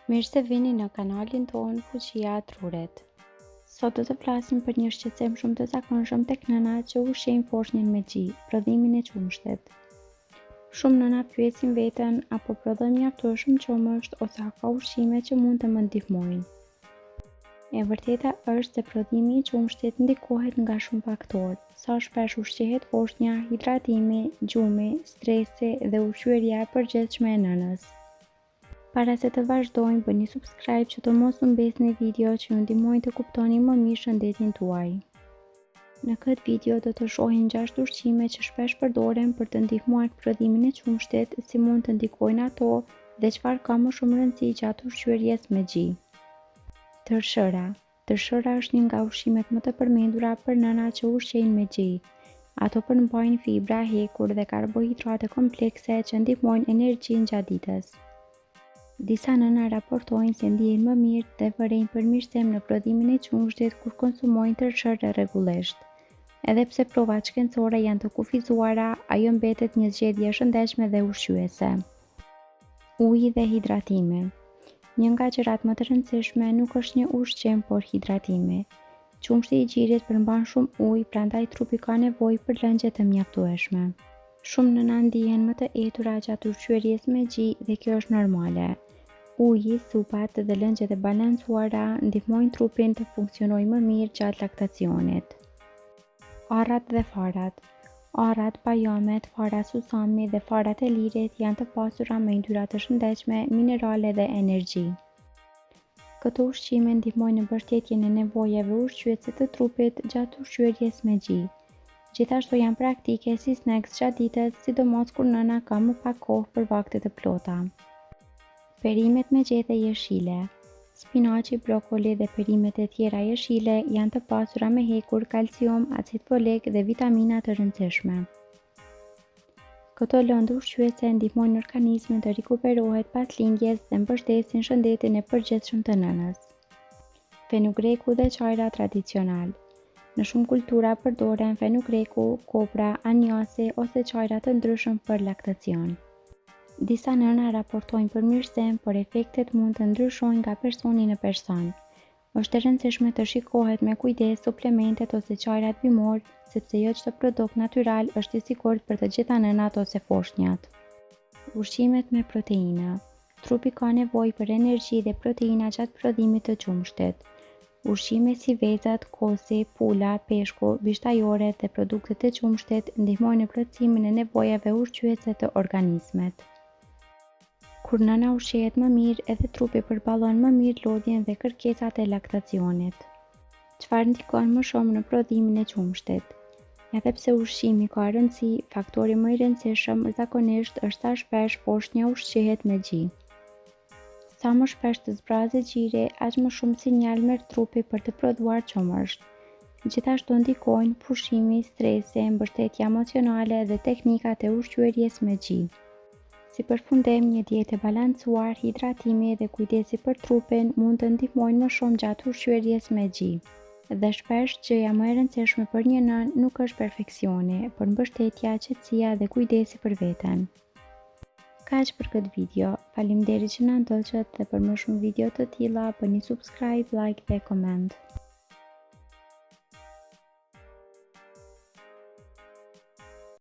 Mirë se vini në kanalin tonë Fuqia e Trurit. Sot do të flasim për një shqetësim shumë të zakonshëm tek nënat që ushqejnë foshnjën me gji, prodhimin e qumshtit. Shumë nëna pyesin veten apo prodhoj mjaftueshëm qumësht ose a ka ushqime që mund të më ndihmojnë. E vërteta është se prodhimi i qumshtit ndikohet nga shumë faktorë, sa shpesh ushqehet foshnja, hidratimi, gjumi, stresi dhe ushqyerja e përgjithshme e nënës. Para se të vazhdojmë, bëni subscribe që të mos humbeni video që ju ndihmojnë të kuptoni më mirë shëndetin tuaj. Në këtë video do të shohim 6 ushqime që shpesh përdoren për të ndihmuar prodhimin e qumshtit, si mund të ndikojnë ato dhe çfarë ka më shumë rëndësi gjatë ushqyerjes me gji. Tërshëra. Tërshëra është një nga ushqimet më të përmendura për nëna që ushqejnë me gji. Ato përmbajnë fibra, hekur dhe karbohidrate komplekse që ndihmojnë energjinë gjatë ditës. Disa nëna raportojnë se ndihen më mirë dhe vërejnë përmirësim në prodhimin e qumshtit kur konsumojnë tërshërë rregullisht. Edhe pse provat shkencore janë të kufizuara, ajo mbetet një zgjedhje e shëndetshme dhe ushqyese. Uji dhe hidratimi. Një nga gjërat më të rëndësishme nuk është një ushqim, por hidratimi. Qumshti i gjirit përmban shumë ujë, prandaj trupi ka nevojë për lëngje të mjaftueshme. Shumë nëna ndihen më të etura gjatë ushqyerjes me gji dhe kjo është normale. Uji, supat dhe lëngjet e balancuara ndihmojnë trupin të funksionojë më mirë gjatë laktacionit. Arrat dhe farat. Arrat, bajamet, fara susami dhe farat e lirit janë të pasura me yndyrra të shëndetshme, minerale dhe energji. Këto ushqime ndihmojnë në mbështetjen e nevojave ushqyese të trupit gjatë ushqyerjes me gji. Gjithashtu janë praktike si snacks gjatë ditës, sidomos kur nëna ka më pak kohë për vakte të plota. Perimet me gjethe jeshile. Spinaqi, brokoli dhe perimet e tjera jeshile janë të pasura me hekur, kalcium, acid folik dhe vitamina të rëndësishme. Këto lëndë ushqyese ndihmojnë organizmin të rikuperohet pas lindjes dhe mbështesin shëndetin e përgjithshëm të nënës. Fenugreku dhe çajra tradicional. Në shumë kultura përdoren fenugreku, kopra, anjasi ose çajra të ndryshëm për laktacion. Disa nëna raportojnë përmirësim, por efektet mund të ndryshojnë nga personi në person. Është e rëndësishme të shikohet me kujdes suplementet ose çajrat bimor, sepse jo çdo produkt natyral është i sigurt për të gjitha nënat ose foshnjat. Ushqimet me proteina. Trupi ka nevojë për energji dhe proteina gjatë prodhimit të qumshtit. Ushqime si vezat, kosi, pula, peshku, bishtajore dhe produktet e qumshtit ndihmojnë në plotësimin e nevojave ushqyese të organizmit. Kur nëna ushqehet më mirë, edhe trupi përballon më mirë lodhjen dhe kërkesat e laktacionit. Çfarë ndikon më shumë në prodhimin e qumshtit? Edhe pse ushqimi ka rëndësi, faktori më i rëndësishëm zakonisht është sa shpesh foshnja ushqehet me gji. Sa më shpesh të zbrazet gjiri, aq më shumë sinjal merr trupi për të prodhuar qumësht. Gjithashtu ndikojnë pushimi, stresi, mbështetja emocionale dhe teknikat e ushqyerjes me gji. Si përfundim, një dietë e balancuar, hidratimi dhe kujdesi për trupin mund të ndihmojnë më shumë gjatë ushqyerjes me gji. Dhe shpesh gjëja më e rëndësishme për një nën nuk është perfeksioni, por mbështetja, qetësia dhe kujdesi për veten. Kaq për këtë video. Faleminderit që na ndoqët dhe për më shumë video të tilla bëni subscribe, like dhe comment.